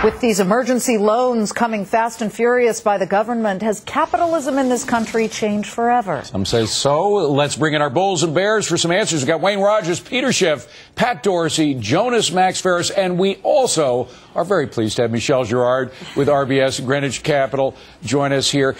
With these emergency loans coming fast and furious by the government, has capitalism in this country changed forever? Some say so. Let's bring in our bulls and bears for some answers. We've got Wayne Rogers, Peter Schiff, Pat Dorsey, Jonas Max Ferris, and we also are very pleased to have Michelle Girard with RBS Greenwich Capital join us here.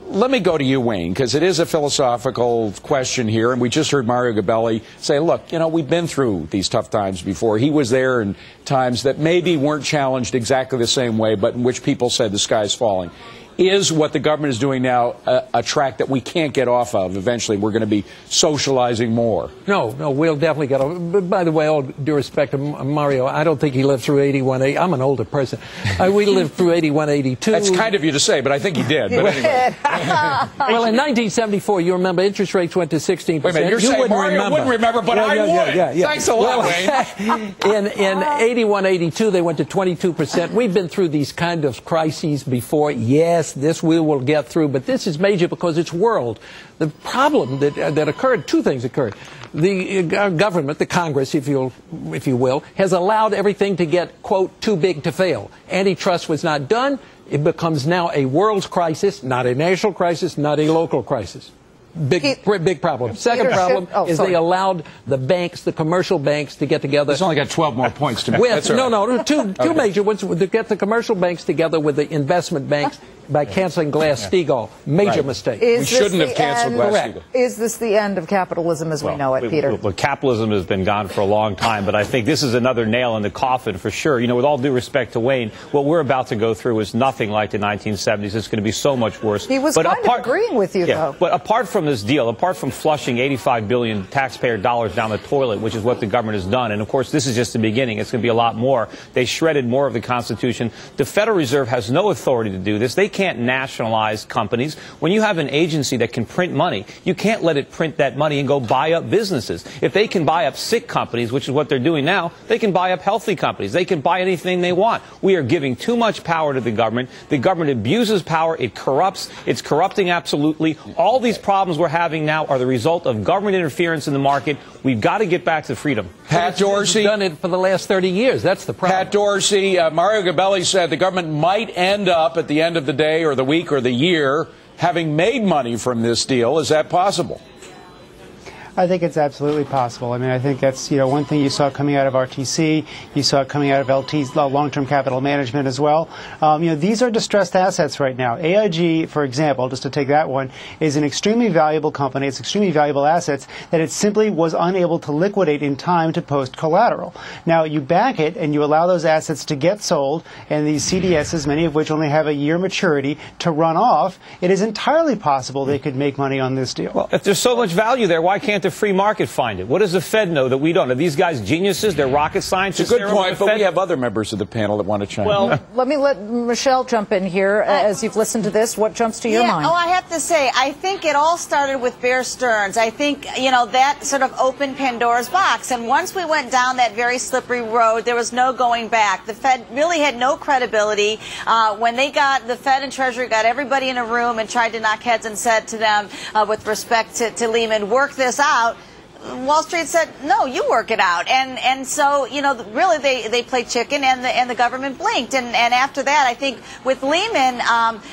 Let me go to you, Wayne, because it is a philosophical question here, and we just heard Mario Gabelli say, look, you know, we've been through these tough times before. He was there in times that maybe weren't challenged exactly the same way, but in which people said the sky's falling. Is what the government is doing now a track that we can't get off of? Eventually, we're going to be socializing more. No, we'll definitely get off. But by the way, all due respect to Mario, I don't think he lived through 81, 80. I'm an older person. We lived through 81, 82. That's kind of you to say, but I think he did. But anyway. Well, in 1974, you remember interest rates went to 16%. Wait a minute, you're saying Mario wouldn't remember, but I would. Yeah. Thanks a lot, Wayne. In 81, 82, they went to 22%. We've been through these kind of crises before. Yes, this we will get through, but this is major because it's world. The problem that occurred, two things occurred. The government, the Congress, if you will, has allowed everything to get, quote, too big to fail. Antitrust was not done. It becomes now a world crisis, not a national crisis, not a local crisis. Big problem. Second problem is they allowed the banks, the commercial banks, to get together. It's only got 12 more points to make. Two major ones. To get the commercial banks together with the investment banks by canceling Glass-Steagall. Major mistake. We shouldn't have canceled Glass-Steagall. Is this the end of capitalism as we know it, Peter? Well, capitalism has been gone for a long time, but I think this is another nail in the coffin for sure. You know, with all due respect to Wayne, what we're about to go through is nothing like the 1970s. It's going to be so much worse. He was kind of agreeing with you, though. But apart from this deal, apart from flushing 85 billion taxpayer dollars down the toilet, which is what the government has done, and of course this is just the beginning, it's going to be a lot more. They shredded more of the Constitution. The Federal Reserve has no authority to do this. They can't nationalize companies. When you have an agency that can print money, you can't let it print that money and go buy up businesses. If they can buy up sick companies, which is what they're doing now, they can buy up healthy companies. They can buy anything they want. We are giving too much power to the government. The government abuses power. It corrupts. It's corrupting absolutely. All these problems we're having now are the result of government interference in the market. We've got to get back to freedom. Pat Dorsey. Done it for the last 30 years. That's the problem. Pat Dorsey, Mario Gabelli said the government might end up at the end of the day or the week or the year having made money from this deal. Is that possible? I think it's absolutely possible. I mean, I think that's, you know, one thing you saw coming out of RTC. You saw it coming out of LT's long-term capital management as well. You know, these are distressed assets right now. AIG, for example, just to take that one, is an extremely valuable company. It's extremely valuable assets that it simply was unable to liquidate in time to post collateral. Now, you back it and you allow those assets to get sold, and these CDSs, many of which only have a year maturity, to run off. It is entirely possible they could make money on this deal. Well, if there's so much value there, why can't the free market find it? What does the Fed know that we don't? Are these guys geniuses? They're rocket scientists? It's a good point, but we have other members of the panel that want to chime in. Well, let Michelle jump in here. As you've listened to this, what jumps to your mind? Oh, I have to say, I think it all started with Bear Stearns. I think, you know, that sort of opened Pandora's box. And once we went down that very slippery road, there was no going back. The Fed really had no credibility. When the Fed and Treasury got everybody in a room and tried to knock heads and said to them, with respect to Lehman, work this out, Wall Street said, no, you work it out. And so, you know, really they played chicken and the government blinked. And after that, I think with Lehman,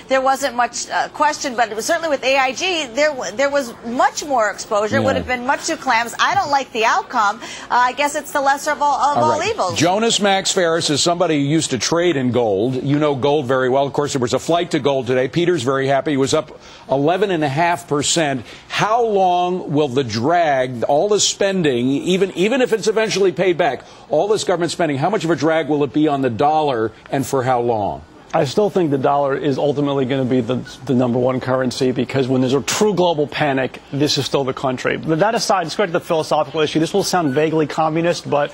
there wasn't much question, but it was certainly with AIG, there was much more exposure. It would have been much too clamps. I don't like the outcome. I guess it's the lesser of all evils. Jonas Max Ferris is somebody who used to trade in gold. You know gold very well. Of course, there was a flight to gold today. Peter's very happy. He was up 11.5%. How long will the drag, all the spending, even if it's eventually paid back, all this government spending, how much of a drag will it be on the dollar and for how long? I still think the dollar is ultimately going to be the #1 currency, because when there's a true global panic, this is still the country. But that aside, let's go to the philosophical issue. This will sound vaguely communist, but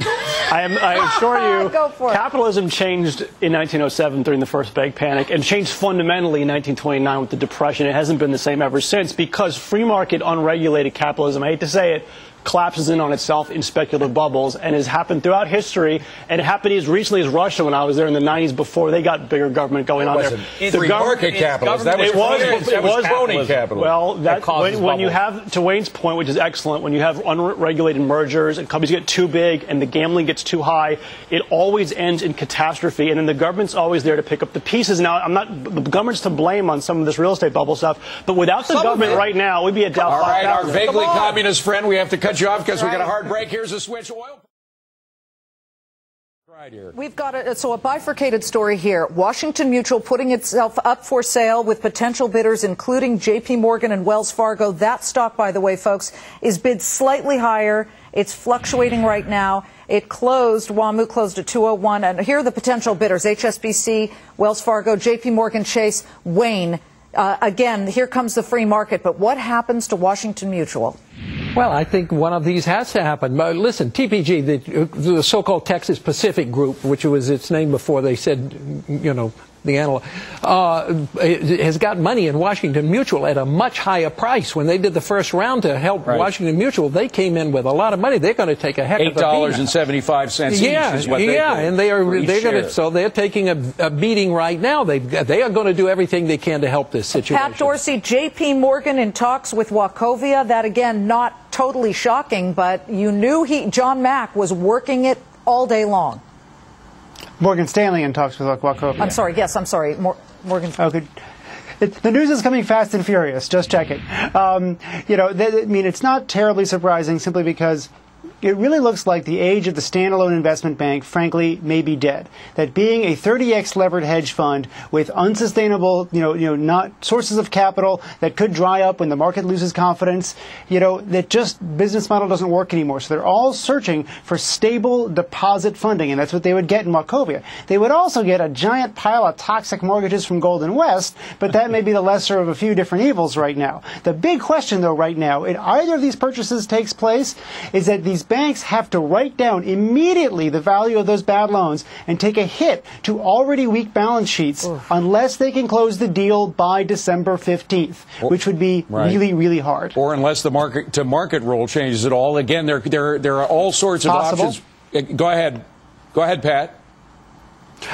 I assure you, capitalism changed in 1907 during the first big panic and changed fundamentally in 1929 with the Depression. It hasn't been the same ever since, because free market, unregulated capitalism, I hate to say it, collapses in on itself in speculative bubbles, and has happened throughout history, and it happened as recently as Russia when I was there in the 90s before they got bigger government going on there. Free market capitalism. That was crony capitalism. Well, when you have, to Wayne's point, which is excellent, when you have unregulated mergers and companies get too big and the gambling gets too high, it always ends in catastrophe, and then the government's always there to pick up the pieces. Now, the government's to blame on some of this real estate bubble stuff, but without the government right now, we'd be at Dow 5000. All right, our vaguely communist friend, we have to cut you off because we got a hard break. Here's a switch. Oil. Right here. We've got a bifurcated story here. Washington Mutual putting itself up for sale with potential bidders, including J.P. Morgan and Wells Fargo. That stock, by the way, folks, is bid slightly higher. It's fluctuating right now. It closed, WAMU closed at 201. And here are the potential bidders: HSBC, Wells Fargo, J.P. Morgan Chase, Wayne. Again, here comes the free market. But what happens to Washington Mutual? Well, I think one of these has to happen. Listen, TPG, the so-called Texas Pacific Group, which was its name before they said, you know, the analog, has got money in Washington Mutual at a much higher price. When they did the first round to help Washington Mutual, they came in with a lot of money. They're going to take a heck of a beating. $8.75 each is what they and they're going to. So they're taking a beating right now. They are going to do everything they can to help this situation. Pat Dorsey, J.P. Morgan in talks with Wachovia. That again, not totally shocking, but you knew John Mack was working it all day long. Morgan Stanley in talks with Wachovia. I'm sorry. Yes, I'm sorry. Morgan. Okay. The news is coming fast and furious. Just checking. You know, I mean, it's not terribly surprising simply because it really looks like the age of the standalone investment bank, frankly, may be dead. That being a 30x levered hedge fund with unsustainable, not sources of capital that could dry up when the market loses confidence, that just business model doesn't work anymore. So they're all searching for stable deposit funding, and that's what they would get in Wachovia. They would also get a giant pile of toxic mortgages from Golden West, but that may be the lesser of a few different evils right now. The big question, though, right now, in either of these purchases takes place, is that these banks have to write down immediately the value of those bad loans and take a hit to already weak balance sheets unless they can close the deal by December 15th, which would be really, really hard. Or unless the market rule changes at all. Again, there are all sorts of options. Go ahead, Pat.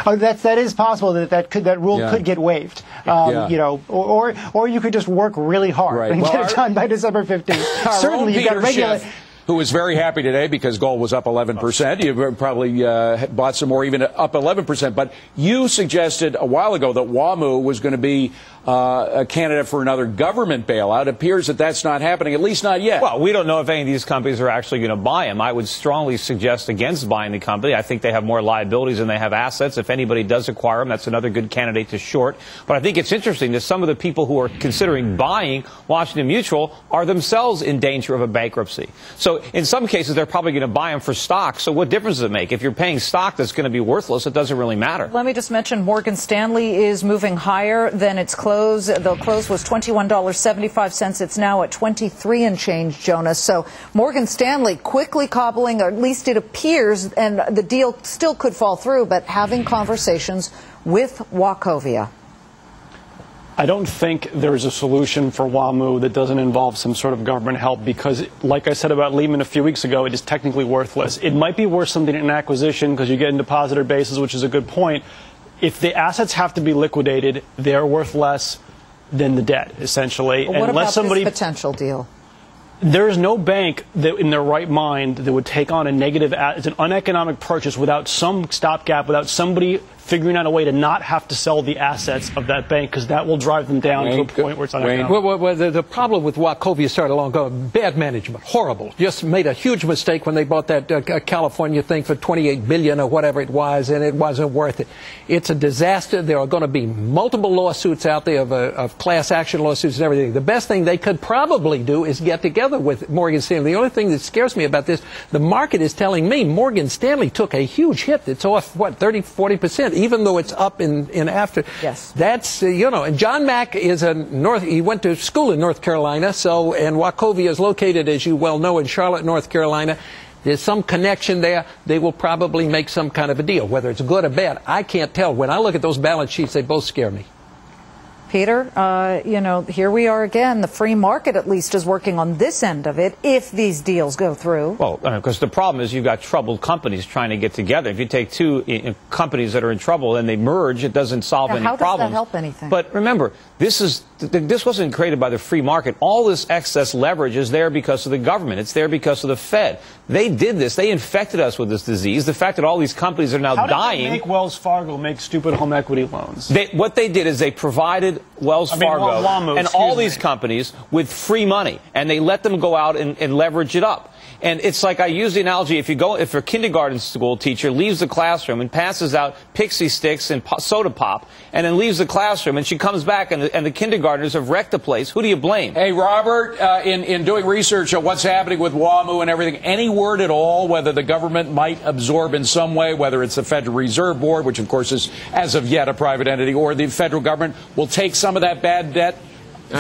Oh, that is possible that rule could get waived, or you could just work really hard and get it done by December 15th. Certainly, you've got regular. Who was very happy today because gold was up 11%. You probably bought some more, even up 11%. But you suggested a while ago that WAMU was going to be a candidate for another government bailout. It appears that that's not happening, at least not yet. Well, we don't know if any of these companies are actually going to buy them. I would strongly suggest against buying the company. I think they have more liabilities than they have assets. If anybody does acquire them, that's another good candidate to short. But I think it's interesting that some of the people who are considering buying Washington Mutual are themselves in danger of a bankruptcy. So in some cases, they're probably going to buy them for stock. So what difference does it make? If you're paying stock that's going to be worthless, it doesn't really matter. Let me just mention Morgan Stanley is moving higher than its close. The close was $21.75. It's now at 23 and change, Jonas. So Morgan Stanley quickly cobbling, or at least it appears, and the deal still could fall through, but having conversations with Wachovia. I don't think there's a solution for WAMU that doesn't involve some sort of government help because, like I said about Lehman a few weeks ago, it is technically worthless. It might be worth something in an acquisition because you get in depositor bases, which is a good point. If the assets have to be liquidated, they're worth less than the debt, essentially. Well, what about this potential deal? There is no bank that, in their right mind, that would take on a negative. It's an uneconomic purchase without some stopgap, without somebody figuring out a way to not have to sell the assets of that bank, because that will drive them down to a point where it's uneconomic. Well, the problem with Wachovia started long ago. Bad management, horrible. Just made a huge mistake when they bought that California thing for $28 billion or whatever it was, and it wasn't worth it. It's a disaster. There are going to be multiple lawsuits out there of class action lawsuits and everything. The best thing they could probably do is get together with Morgan Stanley. The only thing that scares me about this, the market is telling me Morgan Stanley took a huge hit. It's off, 30-40%. Even though it's up in after. Yes. That's, and John Mack is he went to school in North Carolina, and Wachovia is located, as you well know, in Charlotte, North Carolina. There's some connection there. They will probably make some kind of a deal. Whether it's good or bad, I can't tell. When I look at those balance sheets, they both scare me. Peter, you know, here we are again. The free market, at least, is working on this end of it if these deals go through. Well, because the problem is you've got troubled companies trying to get together. If you take two companies that are in trouble and they merge, it doesn't solve any problems. How does that help anything? But remember, this wasn't created by the free market. All this excess leverage is there because of the government. It's there because of the Fed. They did this. They infected us with this disease. The fact that all these companies are now dying. How did they make Wells Fargo make stupid home equity loans? What they did is they provided Wells Fargo and all these companies with free money, and they let them go out and leverage it up. And it's like I use the analogy, if a kindergarten school teacher leaves the classroom and passes out pixie sticks and soda pop, and then leaves the classroom, and she comes back and the kindergartners have wrecked the place, who do you blame? Hey, Robert, in doing research on what's happening with WAMU and everything, any word at all whether the government might absorb in some way, whether it's the Federal Reserve Board, which of course is as of yet a private entity, or the federal government will take some of that bad debt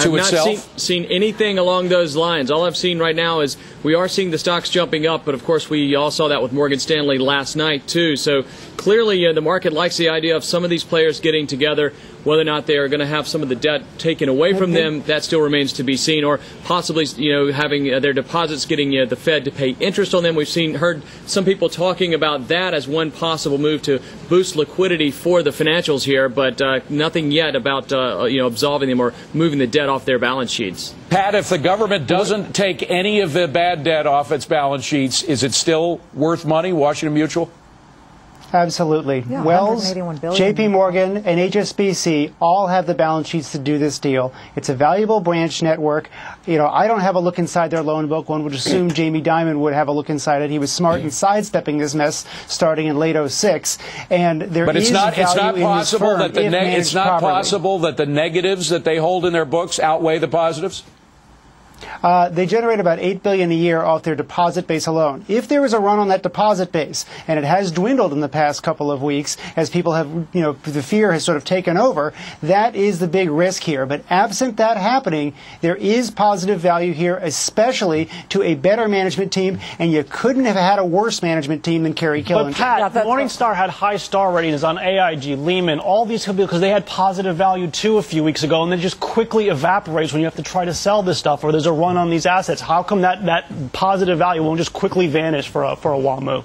to itself? I've not seen anything along those lines. All I've seen right now is we are seeing the stocks jumping up, but of course we all saw that with Morgan Stanley last night too. So clearly the market likes the idea of some of these players getting together. Whether or not they are going to have some of the debt taken away from them, that still remains to be seen, or possibly, you know, having their deposits getting the Fed to pay interest on them. We've heard some people talking about that as one possible move to boost liquidity for the financials here, but nothing yet about absolving them or moving the debt off their balance sheets. Pat, if the government doesn't take any of the bad debt off its balance sheets, is it still worth money, Washington Mutual? Absolutely. Yeah, Wells, $181 billion. JP Morgan, and HSBC all have the balance sheets to do this deal. It's a valuable branch network. You know, I don't have a look inside their loan book. One would assume Jamie Dimon would have a look inside it. He was smart in sidestepping this mess starting in late 06. And it's not possible that the negatives that they hold in their books outweigh the positives? They generate about $8 billion a year off their deposit base alone. If there is a run on that deposit base, and it has dwindled in the past couple of weeks as people have, you know, the fear has sort of taken over, that is the big risk here. But absent that happening, there is positive value here, especially to a better management team, and you couldn't have had a worse management team than Kerry Killen. But Pat, Morningstar had high star ratings on AIG, Lehman, all these companies because they had positive value too a few weeks ago, and then just quickly evaporates when you have to try to sell this stuff or there's a run on these assets. How come that positive value won't just quickly vanish for a WAMU?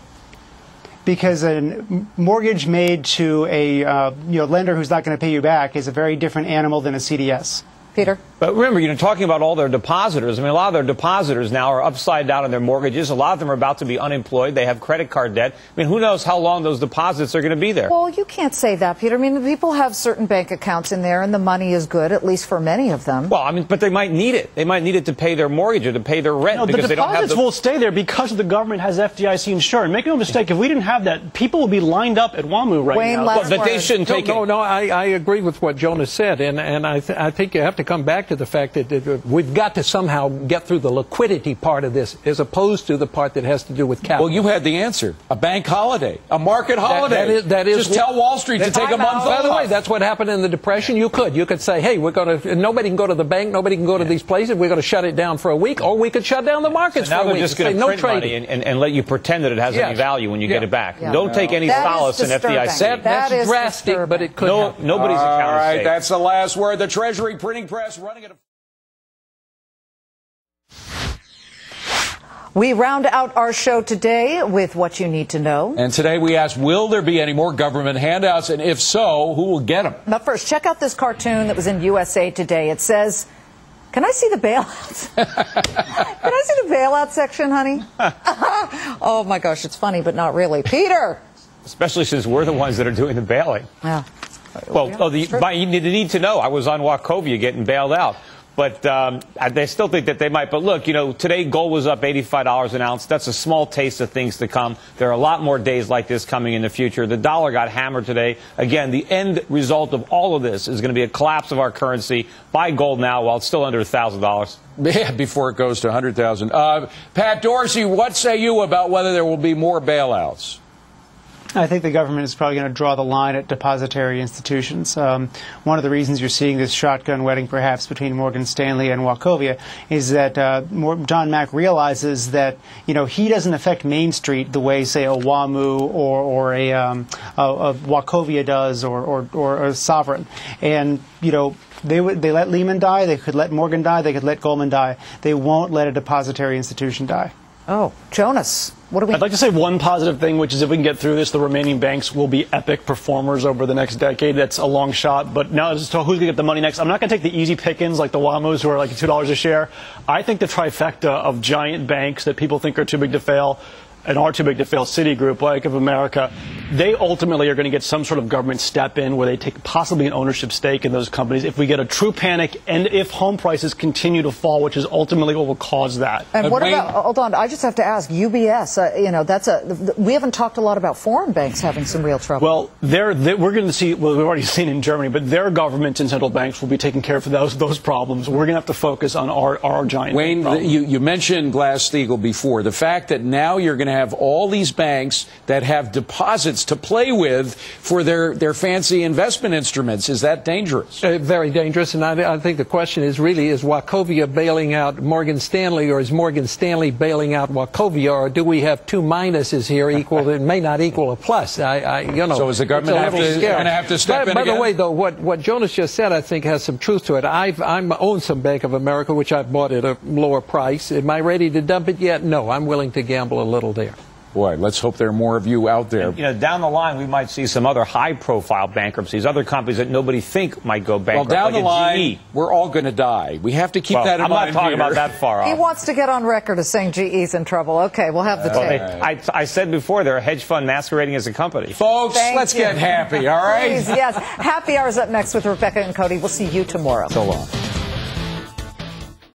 Because a mortgage made to a lender who's not going to pay you back is a very different animal than a CDS. Peter? But remember, talking about all their depositors, I mean, a lot of their depositors now are upside down on their mortgages. A lot of them are about to be unemployed. They have credit card debt. I mean, who knows how long those deposits are going to be there? Well, you can't say that, Peter. I mean, the people have certain bank accounts in there, and the money is good, at least for many of them. Well, I mean, but they might need it. They might need it to pay their mortgage or to pay their rent. No, because the deposits will stay there because the government has FDIC insured. Make no mistake, if we didn't have that, people would be lined up at WAMU right Wayne, now. But they shouldn't take it. No, I agree with what Jonas said, and I think you have to come back to the fact that we've got to somehow get through the liquidity part of this as opposed to the part that has to do with capital. Well, you had the answer. A bank holiday. A market holiday. That is just tell Wall Street to take a month off. By the way, that's what happened in the Depression. You could say, hey, nobody can go to the bank, nobody can go to these places, we're going to shut it down for a week, or we could shut down the markets for a week. Now they're just going to print money and let you pretend that it has any value when you get it back. Yeah. Don't take any solace in FDIC. That's drastic, but it could happen. Nobody's account All right, safe. that's the last word. The Treasury printing press running at a... We round out our show today with what you need to know. And today we ask, will there be any more government handouts? And if so, who will get them? But first, check out this cartoon that was in USA Today. It says, can I see the bailouts? Can I see the bailout section, honey? Oh, my gosh, it's funny, but not really. Peter! Especially since we're the ones that are doing the bailing. Yeah. Well, you need to know, I was on Wachovia getting bailed out. But they still think that they might. But look, today gold was up $85 an ounce. That's a small taste of things to come. There are a lot more days like this coming in the future. The dollar got hammered today. Again, the end result of all of this is going to be a collapse of our currency. Buy gold now while it's still under $1,000. Yeah, before it goes to $100,000. Pat Dorsey, what say you about whether there will be more bailouts? I think the government is probably going to draw the line at depository institutions. One of the reasons you're seeing this shotgun wedding, perhaps, between Morgan Stanley and Wachovia is that John Mack realizes that he doesn't affect Main Street the way, say, a WAMU or a Wachovia does, or a Sovereign. And They let Lehman die. They could let Morgan die. They could let Goldman die. They won't let a depository institution die. Oh, Jonas, what do we... I'd like to say one positive thing, which is if we can get through this, the remaining banks will be epic performers over the next decade. That's a long shot. But now, as to who's going to get the money next, I'm not going to take the easy pickings like the WAMUs who are like $2 a share. I think the trifecta of giant banks that people think are too big to fail and are too big to fail, Citigroup, Bank of America, they ultimately are going to get some sort of government step in where they take possibly an ownership stake in those companies if we get a true panic and if home prices continue to fall, which is ultimately what will cause that. And what about, hold on, I just have to ask, UBS, we haven't talked a lot about foreign banks having some real trouble. Well, we're going to see, well, we've already seen in Germany, but their governments and central banks will be taking care of those problems. We're going to have to focus on our giant Wayne, you mentioned Glass-Steagall before. The fact that now you're going to have all these banks that have deposits to play with for their fancy investment instruments, is that dangerous? Very dangerous, and I think the question is really, is Wachovia bailing out Morgan Stanley, or is Morgan Stanley bailing out Wachovia, or do we have two minuses here equal that may not equal a plus? So is the government going to have to step in By again? the way, though, what Jonas just said, I think, has some truth to it. I own some Bank of America, which I've bought at a lower price. Am I ready to dump it yet? No, I'm willing to gamble a little there. Boy, let's hope there are more of you out there. And, down the line, we might see some other high-profile bankruptcies, other companies that nobody think might go bankrupt. Well, down like the line, GE. we're all going to die. We have to keep that in mind. I'm not talking about that far off. He wants to get on record as saying GE's in trouble. Okay, we'll have the tape. I said before, they're a hedge fund masquerading as a company. Folks, let's get happy, all right? Please, yes. Happy Hour's up next with Rebecca and Cody. We'll see you tomorrow. So long.